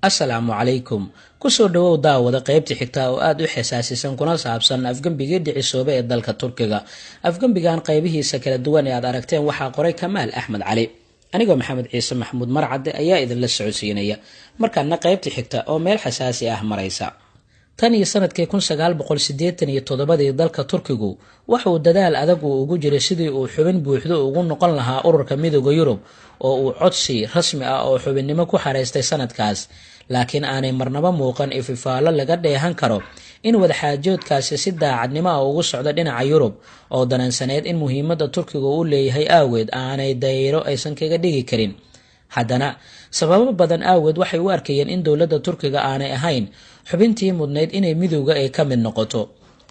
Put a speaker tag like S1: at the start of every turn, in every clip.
S1: Assalaamu calaykum. Kusoo dhawow daawada qaybta xigta oo aad u xasaasisan kuna saabsan afgambigii dhicisoobe ee dalka Turkiga. Afgambigan qaybihiisa kala duwan ee aad aragteen waxaa qoray Kamaal Axmed Cali. Anigoo Maxamed Ciise Maxamuud Marcade ayaa idin la socodsiinaya. Markaana qaybta xigta oo meel xasaasi ah maraysa. Tan iyo sanadkii 1987 dalka Turkigu waxa uu dadaal adag ugu jiray sidii uu xubin buuxdo ugu noqon lahaa ururka Midowga Yurub oo uu codsi rasmi ah oo xubinnimo ku xareystay sanadkaas, laakiin aanay marnaba muuqan ififaalo laga dheehan karo in wadaxaajoodkaasi si daacadnimo ah ugu socdo dhinaca Yurub oo danansaneed in muhiimadda Turkiga uu leeyahay aaweed aanay daayiro aysan kaga dhigi karin. Haddana sababo badan aaweed waxay u arkayeen in dowladda Turkiga aanay ahayn xubintii mudnayd inay midowga ay ka mid noqoto.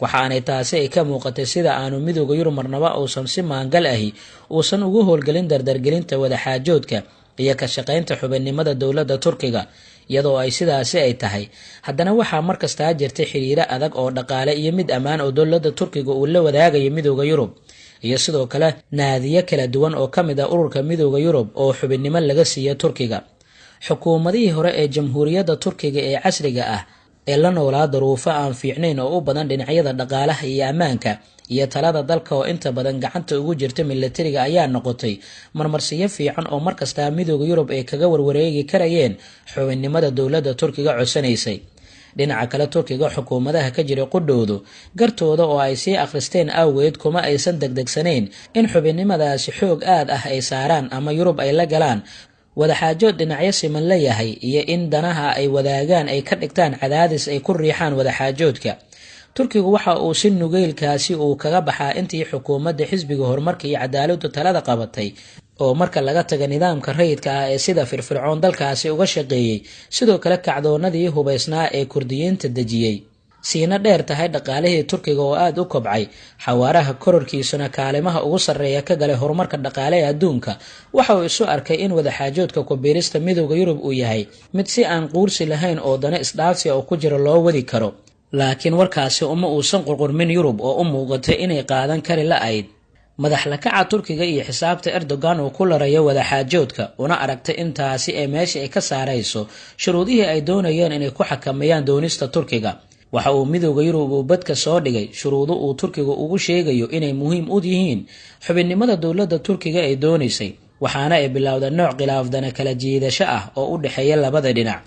S1: Waxaanay taasi ay ka muuqatay sida aanu Midowga Yurub marnaba uusan si maangal ahi uusan ugu howlgelin dardargelinta wadaxaajoodka iyo ka shaqaynta xubinnimada dowladda Turkiga. Iyadoo ay sidaasi ay tahay, haddana waxaa markasta jirtay xiriiro adag oo dhaqaale iyo mid ammaan oo dowladda Turkiga uu la wadaagayo Midowga Yurub, iyo sidoo kale naadiyo kala duwan oo ka mid ah ururka Midowga Yurub oo xubinnimo laga siiyay Turkiga. Xukuumadihii hore ee Jamhuuriyadda Turkiga ee casriga ah ee la noolaa duruufo aan fiicnayn oo u badan dhinacyada dhaqaalaha iyo ammaanka iyo talada dalka oo inta badan gacanta ugu jirta militariga ayaa noqotay marmarsiyo fiican oo markasta Midowga Yurub ay kaga warwareegi karayeen xubinnimada dowladda Turkiga codsanaysay. Dhinaca kale, Turkiga xukuumadaha ka jira qudhoodu gartooda oo ay sii akhristeen aaweed kuma aysan degdegsanayn in xubinnimadaasi xoog aad ah ay saaraan ama Yurub ay la galaan wadaxaajood dhinacyo siman la yahay iyo in danaha ay wadaagaan ay ka dhigtaan cadaadis ay ku riixaan wadaxaajoodka. Turkigu waxa uu si nugeylkaasi uu kaga baxaa intii xukuumadda xisbiga horumarka iyo cadaaladdu talada qabatay oo marka laga taga nidaamka rayidka ah ee sida firfircoon dalkaasi uga shaqeeyay, sidoo kale kacdoonadii hubaysnaa ee Kurdiyiinta dejiyay. Siina dheer tahay dhaqaalihii Turkiga oo aad u kobcay, xawaaraha kororkiisuna kaalimaha ugu sarreeya ka galay horumarka dhaqaale ee adduunka. Waxa uu isu arkay in wadaxaajoodka ku biirista Midowga Yurub uu yahay mid si aan quursi lahayn oo dana isdhaafsi oo ku jira loo wadi karo. Laakiin warkaasi uma uusan qurqurmin Yurub oo u muuqatay inay qaadan kari la'ayd madax la kaca Turkiga iyo xisaabta Erdogan oo ku larayo wadaxaajoodka, una aragtay intaasi ee meesha ay ka saarayso shuruudihii ay doonayeen inay ku xakameeyaan doonista Turkiga. Waxa uu Midowga Yurub uu badka soo dhigay shuruudo uu Turkiga ugu sheegayo inay muhiim u yihiin xubinnimada dowladda Turkiga ay doonaysay, waxaana ay bilowday nooc khilaafdana kala jiidasho ah oo u dhexeeya labada dhinac.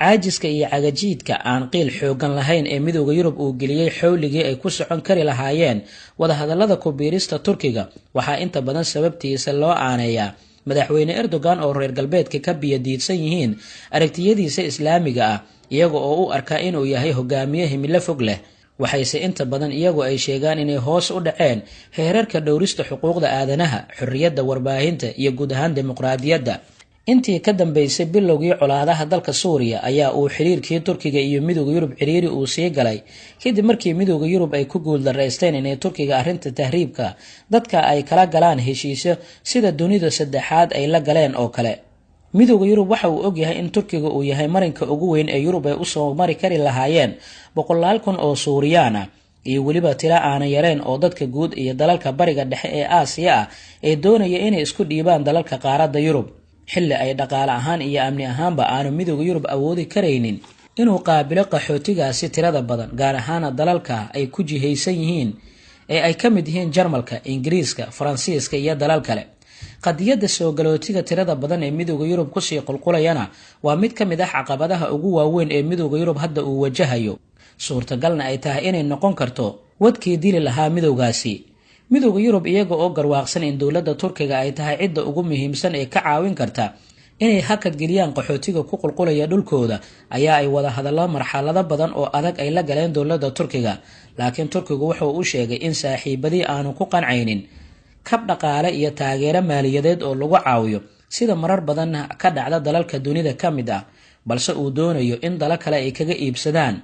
S1: Caajiska iyo cagajiidka aan qiil xoogan lahayn ee Midowga Yurub uu geliyay xawligii ay ku socon kari lahaayeen wadahadallada ku biirista Turkiga waxaa inta badan sababtiisa loo aaneeyaa madaxweyne Erdogan oo reer galbeedka ka biyadiidsan yihiin aragtiyadiisa islaamiga ah, iyaga oo u arka inuu yahay hogaamiye himilo fog leh. Waxayse inta badan iyagu ay sheegaan inay hoos u dhaceen heerarka dhowrista xuquuqda aadanaha, xorriyadda warbaahinta iyo guud ahaan dimuqraadiyadda. Intii ka dambeysay bilowgii colaadaha dalka Suuriya ayaa uu xiriirkii Turkiga iyo Midowga Yurub ciriiri uu sii galay kadib markii Midowga Yurub ay ku guuldareysteen inay Turkiga arrinta tahriibka dadka ay kala galaan heshiisyo sida dunida saddexaad ay la galeen oo kale. Midowga Yurub waxa uu ogyahay in Turkiga uu yahay marinka ugu weyn ee Yurub ay u soo mari kari lahaayeen 100,000 oo Suuriyaan ah iyo weliba tiro aan yareen oo dadka guud iyo dalalka bariga dhexe ee Aasiya ah ee doonaya inay isku dhiibaan dalalka qaaradda Yurub, xilli ay dhaqaale ahaan iyo amni ahaanba aanu Midowga Yurub awoodi karaynin inuu qaabilo qaxootigaasi tirada badan, gaar ahaan dalalka ay ku jihaysan yihiin ee ay ka mid yihiin Jarmalka, Ingiriiska, Faransiiska iyo dalal kale. Qadiyadda soo galootiga tirada badan ee Midowga Yurub ku sii qulqulayana waa mid ka mid ah caqabadaha ugu waaweyn ee Midowga Yurub hadda uu wajahayo, suurtagalna ay tahay inay noqon karto wadkii dili lahaa midowgaasi. Midowga Yurub iyaga oo garwaaqsan in dowladda Turkiga ay tahay cidda ugu muhiimsan ee ka caawin karta inay hakad geliyaan qaxootiga ku qulqulaya dhulkooda ayaa ay wada hadallo marxalado badan oo adag ay la galeen dowladda Turkiga. Laakiin Turkigu wuxuu u sheegay in saaxiibadii aanu ku qancaynin kab dhaqaale iyo taageero maaliyadeed oo lagu caawiyo sida marar badan ka dhacda dalalka dunida ka mid ah, balse uu doonayo in dalal kale ay kaga iibsadaan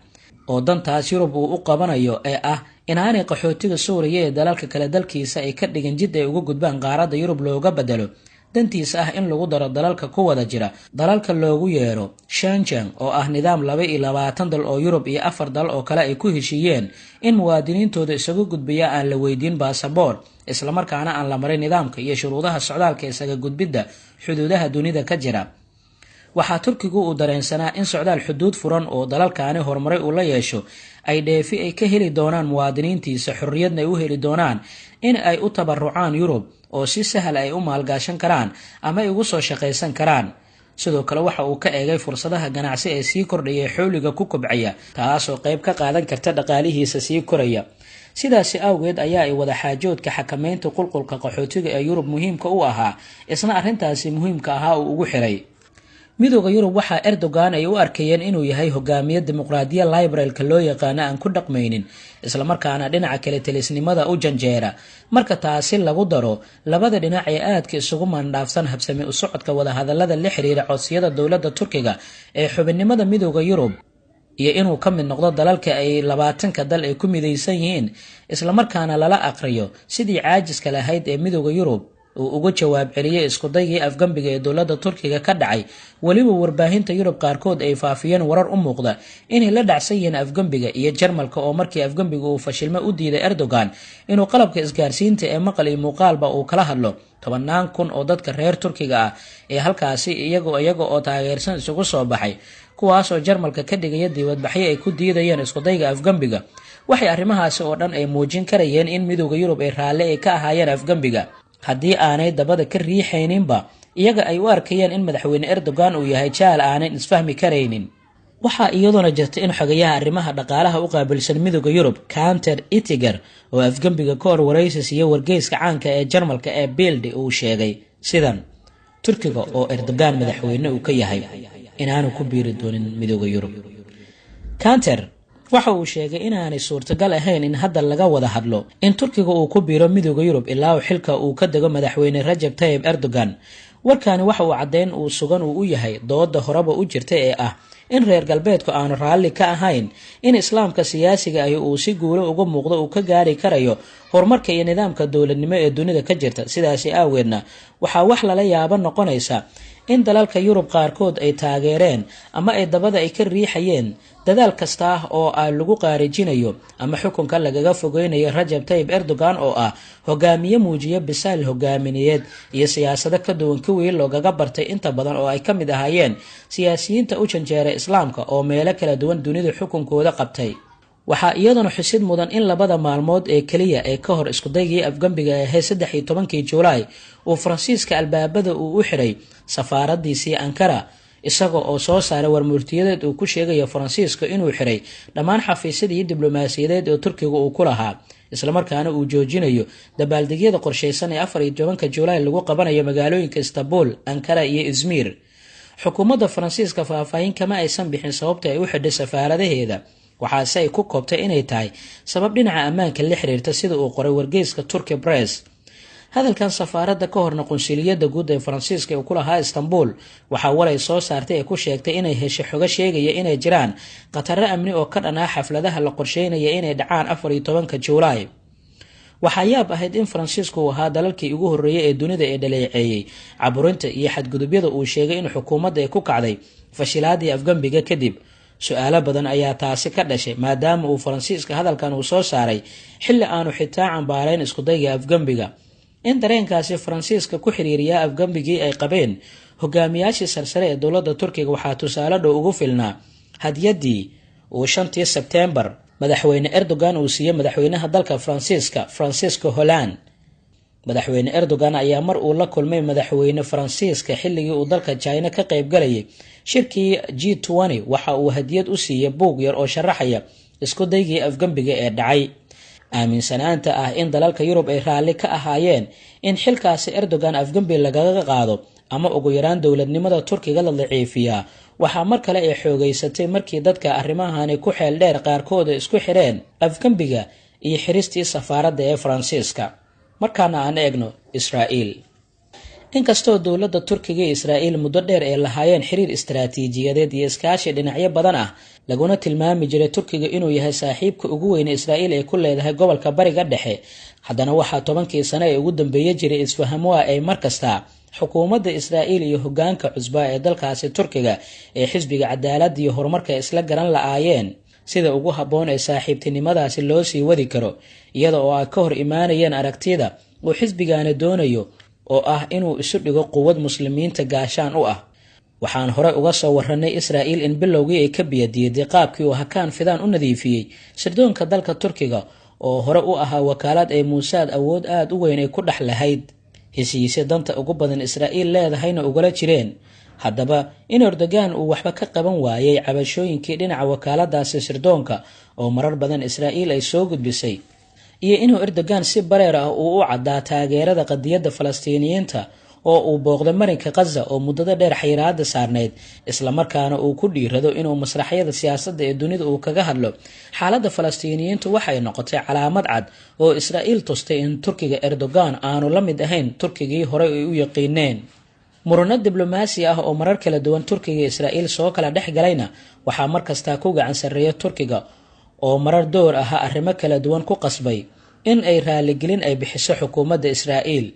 S1: oo dantaas Yurub uu u qabanayo ee ah inaanay qaxootiga Suuriya ee dalalka kale dalkiisa ay ka dhigan jid ay uga gudbaan qaaradda Yurub looga bedelo dantiisa ah in lagu daro dalalka ku wada jira dalalka loogu yeero Schengen oo ah nidaam 22 dal oo Yurub iyo 4 dal oo kale ay ku heshiiyeen in muwaadiniintooda isaga gudbiya aan la weydiin baasaboor, isla markaana aan la marin nidaamka iyo shuruudaha socdaalka isaga gudbidda xuduudaha dunida ka jira. waxaa Turkigu uu dareensanaa in socdaal xuduud furan oo dalalkaani horumaray uu la yeesho ay dheefi ay ka heli doonaan muwaadiniintiisa, xorriyadna ay u heli doonaan in ay u tabarucaan Yurub oo si sahal ay u maalgashan karaan ama ay ugu soo shaqaysan karaan. sidoo kale waxa uu ka eegay fursadaha ganacsi ee sii kordhaya xooliga ku kobcaya, taasoo qayb ka qaadan karta dhaqaalihiisa sii koraya. sidaasi awgeed ayaa ay wada xaajoodka xakameynta qulqulka qaxootiga ee Yurub muhiimka u ahaa, isna arrintaasi muhiimka ahaa uu ugu xiray. midowga Yurub waxaa Erdogan ay u arkayeen inuu yahay hogaamiye dimuqraadiya liberalka loo yaqaan aan ku dhaqmaynin, isla markaana dhinaca kale talisnimada u janjeera. marka taasi lagu daro labada dhinac ee aadka isugu mandhaafsan habsami u socodka wada hadallada la xiriira codsiyada dowladda Turkiga ee xubinnimada midowga Yurub iyo inuu ka mid noqdo dalalka ay 20ka dal ay ku midaysan yihiin, isla markaana lala aqriyo sidii caajiska lahayd ee midowga Yurub uu uga jawaab celiyay isku daygii afgambiga ee dowladda Turkiga ka dhacay. waliba warbaahinta Yurub qaarkood ay faafiyeen warar u muuqda inay la dhacsan yihiin afgambiga iyo Jarmalka oo markii afgambiga uu fashilmo u diiday Erdogan inuu qalabka isgaarsiinta ee maqal iyo muuqaalba uu kala hadlo 10,000 oo dadka reer Turkiga ah ee halkaasi iyaga oo taageersan isugu soo baxay, kuwaas oo Jarmalka ka dhigaya dibadbaxyo ay ku diidayeen isku dayga afgambiga. waxay arrimahaasi oo dhan ay muujin karayeen in midowga Yurub ay raalli ay ka ahaayeen afgambiga, haddii aanay dabada ka riixayninba iyaga ay u arkayeen in madaxweyne Erdogan uu yahay jaal aanay isfahmi karaynin. waxaa iyaduna jirta in xogayaha arrimaha dhaqaalaha u qaabilsan midowga Yurub Kanter Itiger oo afgambiga ka hor waraysis iyo wargeyska caanka ee Jarmalka ee Bild uu sheegay sidan: Turkiga oo Erdogan madaxweyne uu ka yahay inaanu ku biiri doonin midowga Yurub. Kanter waxa uu sheegay inaanay suurtagal ahayn in hadda laga wada hadlo in Turkiga uu ku biiro midowga Yurub ilaa xilka uu ka dago madaxweyne Recep Tayyip Erdogan. warkaani waxa uu cadeyn uu sugan uu u yahay dooda horeba u jirta ee ah in reer galbeedku aanu raalli ka ahayn in islaamka siyaasiga ah uu si guulo uga muuqdo uu ka gaari karayo horumarka iyo nidaamka dowladnimo ee dunida ka jirta. sidaasi aaweedna waxaa wax lala yaabo noqonaysa in dalalka Yurub qaarkood ay taageereen ama ay dabada ay ka riixayeen dadaal kasta oo lagu qaarijinayo ama xukunka lagaga fogeynayo Recep Tayyip Erdogan oo ah hogaamiye muujiya bisaal hogaamineed iyo siyaasado ka duwan kuwii loogaga bartay inta badan oo ay ka mid ahaayeen siyaasiyiinta u janjeera islaamka oo meelo kala duwan dunida xukunkooda qabtay. waxaa iyaduna xusid mudan in labada maalmood ee kaliya ee ka hor isku daygii afgambiga ee 13 Juulaay uu Faransiiska albaabada uu u xiray safaaradiisii Ankara, isaga oo soo saaray warmurtiyadeed uu ku sheegayo Faransiiska inuu xiray dhammaan xafiisyadii diblomaasiyadeed ee Turkiga uu ku lahaa, isla markaana uu joojinayo dabaaldegyada qorsheysan ee 14 Juulaay lagu qabanayo magaalooyinka Istanbul, Ankara iyo Izmir. xukuumadda Faransiiska faahfaahin kama aysan bixin sababta ay u xidhay safaaradaheeda, waxaase ay ku koobtay inay tahay sabab dhinaca ammaanka la xiriirta sida uu qoray wargeyska Turkey Press. hadalkan safaaradda ka horna qunsuliyadda guud ee Faransiiska ee ku lahaa Istanbul waxaa waray soo saartay ee ku sheegtay inay heshay xogo sheegaya inay jiraan khataro amni oo ka dhan ah xafladaha la qorsheynaya inay dhacaan 14 Juulaay. waxaa yaab ahayd in Faransiisku uu ahaa dalalkii ugu horreeyay ee dunida ee dhaleeceeyay caburinta iyo xadgudubyada uu sheegay in xukuumadda ay ku kacday fashilaadii afgambiga kadib. su'aalo badan ayaa taasi ka dhashay maadaama uu Faransiiska hadalkan uu soo saaray xilli aanu xitaa cambaarayn isku dayga afgambiga. in dareenkaasi Faransiiska ku xiriiriya afgambigii ay qabeen hogaamiyaashii sarsare ee dowladda Turkiga waxaa tusaale dhow ugu filnaa hadiyadii uu 5 Sebtembar madaxweyne Erdogan uu siiyay madaxweynaha dalka Faransiiska Francisco Hollande. madaxweyne Erdogan ayaa mar uu la kulmay madaxweyne Faransiiska xilligii uu dalka China ka qayb galayay shirkii G20 waxa uu hadiyad u siiyay buug yar oo sharaxaya isku daygii afgambiga ee dhacay. aaminsanaanta ah in dalalka Yurub ay raalli ka ahaayeen in xilkaasi Erdogan afgambi lagaga qaado ama ugu yaraan dowladnimada Turkiga la daciifiyaa waxaa mar kale ay xoogeysatay markii dadka arrimahani ku xeel dheer qaarkood isku xireen afgambiga iyo xiristii safaaradda ee Faransiiska. markaana aan eegno Israa'iil. inkastoo dowladda Turkiga iyo Israa'iil muddo dheer ay lahaayeen xiriir istiraatiijiyadeed iyo iskaashi dhinacyo badan ah, laguna tilmaami jiray Turkiga inuu yahay saaxiibka ugu weyn ee Israa'iil ay ku leedahay gobolka Bariga Dhexe, haddana waxaa 10kii sano ee ugu dambeeyay jiray isfahamo ay markasta xukuumadda Israa'iil iyo hoggaanka cusba ee dalkaasi Turkiga ee xisbiga cadaaladda iyo horumarka isla garan la'aayeen sida ugu habboon ee saaxiibtinimadaasi loo sii wadi karo, iyada oo ay ka hor imaanayeen aragtida uu xisbigaana doonayo oo ah inuu isu dhigo quwad muslimiinta gaashaan u ah. waxaan hore uga soo warranay Israa'iil in bilowgii ay ka biyadiiday qaabkii uu hakaan fidaan u nadiifiyey sirdoonka dalka Turkiga oo hore u ahaa wakaalad ay Mossad awood aad u weyn ay ku dhex lahayd heshiisyo danta ugu badan Israa'iil leedahayna ugala jireen. haddaba in Erdogan uu waxba ka qaban waayay cabashooyinkii dhinaca wakaaladaasi sirdoonka oo marar badan Israa'iil ay soo gudbisay iyo inuu Erdogan si bareer ah uu u caddaa taageerada qadiyadda Falastiiniyiinta oo uu booqday marinka Gaza oo muddada dheer xayiraadda saarneyd isla markaana uu ku dhiirado inuu masraxyada siyaasadda ee dunida uu kaga hadlo xaaladda Falastiiniyiintu waxay noqotay calaamad cad oo Israa'iil tustay in Turkiga Erdogan aanu la mid ahayn Turkigii hore ay u yaqiineen. murano diblomaasi ah oo marar kala duwan Turkiga iyo Israa'iil soo kala dhex galayna waxaa markasta ku gacan sareeya Turkiga oo marar door ah arrimo kala duwan ku qasbay in ay raaligelin ay bixiso xukuumadda Israa'iil.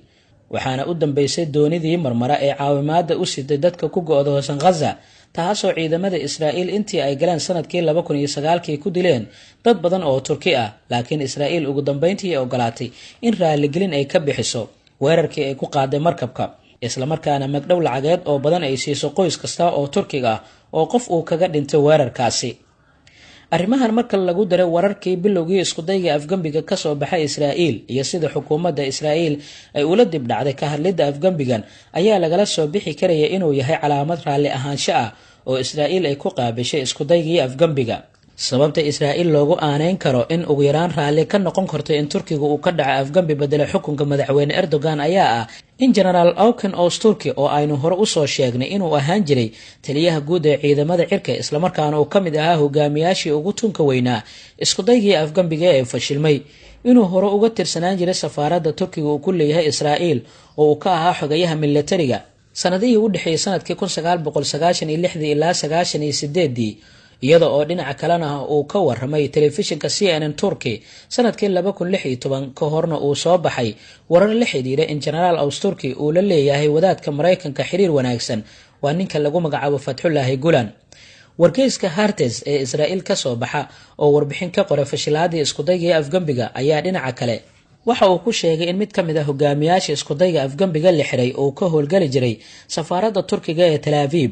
S1: waxaana u dambeysay doonidii marmara ee caawimaadda u siday dadka ku go'doosan Gaza taasoo ciidamada Israa'iil intii ay galeen sanadkii 2009 ku dileen dad badan oo Turki ah, laakiin Israa'iil ugu dambeyntii ay ogolaatay in raaligelin ay ka bixiso weerarkii ay ku qaaday markabka, isla markaana magdhow lacageed oo badan ay siiso qoys kasta oo Turkiga ah oo qof uu kaga dhintay weerarkaasi. arrimahan marka lagu daray wararkii bilowgii isku dayga afgambiga ka soo baxay Israa'iil iyo sida xukuumadda Israa'iil ay ula dib dhacday ka hadlidda afgambigan ayaa lagala soo bixi karaya inuu yahay calaamad raalli ahaansho ah oo Israa'iil ay ku qaabishay isku daygii afgambiga. sababta Israa'iil loogu aaneyn karo in ugu yaraan raalli ka noqon karto in Turkiga uu ka dhaco afgambi bedela xukunka madaxweyne Erdogan ayaa ah in General Auken Öztürk oo aynu hore u soo sheegnay inuu ahaan jiray taliyaha guud ee ciidamada cirka isla markaana uu kamid ahaa hogaamiyaashii ugu tunka weynaa isku daygii afgambiga ee fashilmay, inuu hore uga tirsanaan jiray safaaradda Turkiga uu ku leeyahay Israa'iil oo uu ka ahaa xogayaha militariga sanadihii u dhaxeeyay sanadkii 1996 ilaa 98 iyada oo dhinaca kalena uu ka waramay telefishinka CNN Turkey sanadkii 2016 ka horna uu soo baxay warar la xiriira in General Öztürk uu la leeyahay wadaadka Mareykanka xiriir wanaagsan waa ninka lagu magacaabo Fathullah Gulen. wargeyska Haaretz ee Israa'iil ka soo baxa oo warbixin ka qoray fashilaadii isku dayga afgambiga ayaa dhinaca kale waxa uu ku sheegay in mid ka mid ah hogaamiyaasha isku dayga afgambiga la xiray oo ka howlgali jiray safaaradda Turkiga ee Tel Aviv,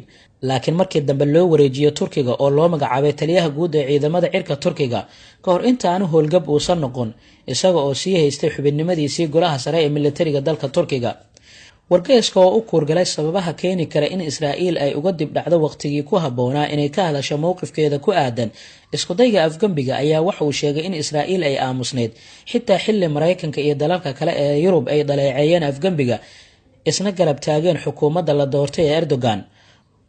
S1: laakiin markii dambe loo wareejiyo Turkiga oo loo magacaabay taliyaha guud ee ciidamada cirka Turkiga ka hor intaanu howlgab uusan noqon isaga oo sii haystay xubinimadiisii golaha sare ee militariga dalka Turkiga. wargeyska oo u kuurgalay sababaha keeni kara in Israa'iil ay uga dib dhacdo waqtigii ku haboonaa inay ka hadasho mowqifkeeda ku aadan isku dayga afgambiga ayaa waxa uu sheegay in Israa'iil ay aamusneyd xitaa xilli Mareykanka iyo dalalka kale ee Yurub ay dhaleeceeyeen afgambiga isna garab taageen xukuumadda la doortay ee Erdogan.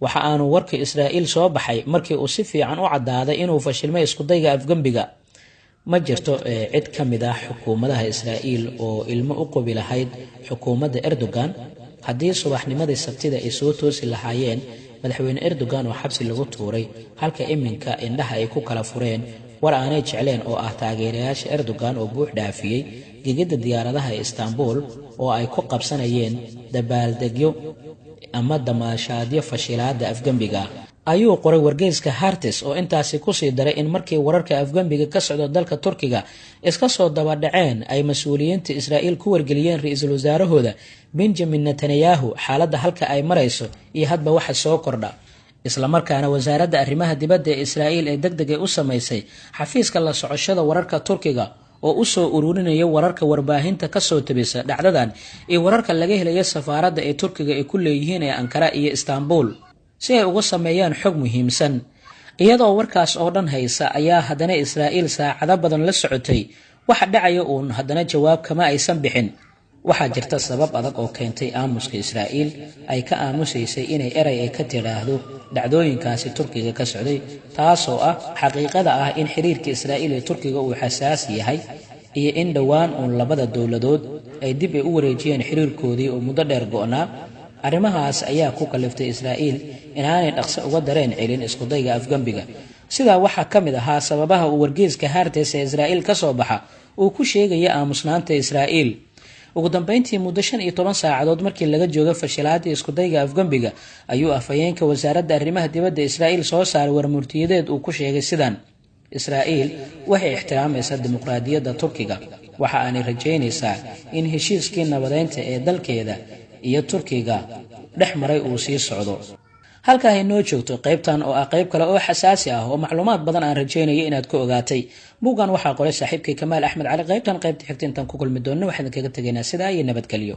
S1: waxa aanu warka Israa'iil soo baxay markii uu si fiican u cadaaday inuu fashilmay isku dayga afgambiga. ma jirto cid ka mid ah xukuumadaha Israa'iil oo ilmo u qobi lahayd xukuumadda Erdogan haddii subaxnimadii Sabtida ay soo toosi lahaayeen madaxweyne Erdogan oo xabsi lagu tuuray halka iminka indhaha ay ku kala fureen war aanay jecleen oo ah taageerayaasha Erdogan oo buux dhaafiyay gegida diyaaradaha ee Istanbul oo ay ku qabsanayeen dabaaldegyo ama damaashaadyo fashilaada afgambiga. ayuu qoray wargeyska Haaretz oo intaasi ku sii daray in markii wararka afgambiga ka socdo dalka Turkiga iska soo daba dhaceen ay mas'uuliyiinta Israa'iil ku wargeliyeen ra'iisul wasaarahooda Benjamin Netanyahu xaaladda halka ay marayso iyo hadba waxa soo kordha, isla markaana wasaaradda arrimaha dibadda ee Israa'iil ee degdeg u sameysay xafiiska la socoshada wararka Turkiga oo u soo ururinaya wararka warbaahinta ka soo tabisa dhacdadan iyo wararka laga helayo safaaradda ee Turkiga ee ku leeyihiin ee Ankara iyo Istanbul si ay uga sameeyaan xog muhiimsan. iyadoo warkaas oo dhan haysa ayaa haddana Israa'iil saacado badan la socotay waxa dhacaya oo haddana jawaab kama aysan bixin. waxaa jirta sabab adag oo keentay aamuska Israa'iil ay ka aamusaysay inay eray ay ka tiraahdo dhacdooyinkaasi Turkiga ka socday, taasoo ah xaqiiqada ah in xiriirka Israa'iil iyo Turkiga uu xasaas yahay iyo in dhawaan uun labada dowladood ay dib u wareejiyeen xiriirkoodii oo muddo dheer go'naa. arrimahaas ayaa ku kaliftay Israa'iil inaanay dhaqso uga dareen celin isku dayga afgambiga. sidaa waxaa ka mid ahaa sababaha uu wargeyska Haaretz ee Israa'iil ka soo baxa uu ku sheegaya aamusnaanta Israa'iil. ugu dambeyntii muddo 15 saacadood markii laga joogo fashilaadii isku dayga afgambiga ayuu afhayeenka wasaaradda arrimaha dibadda Israa'iil soo saaray warmurtiyadeed uu ku sheegay sidan: Israa'iil waxay ixtiraamaysaa dimuqraadiyadda Turkiga waxa aanay rajaynaysaa in heshiiskii nabadeynta ee dalkeeda iyo Turkiga dhex maray uu sii socdo. halkaa inoo joogto qaybtan oo ah qayb kale oo xasaasi ah oo macluumaad badan aan rajaynayo inaad ku ogaatay. buuggan waxaa qoray saaxiibkay Kamaal Axmed Cali. qaybtan qaybta xigta intaan ku kulmi doonno waxaan kaga tegaynaa sidaa iyo nabadgelyo.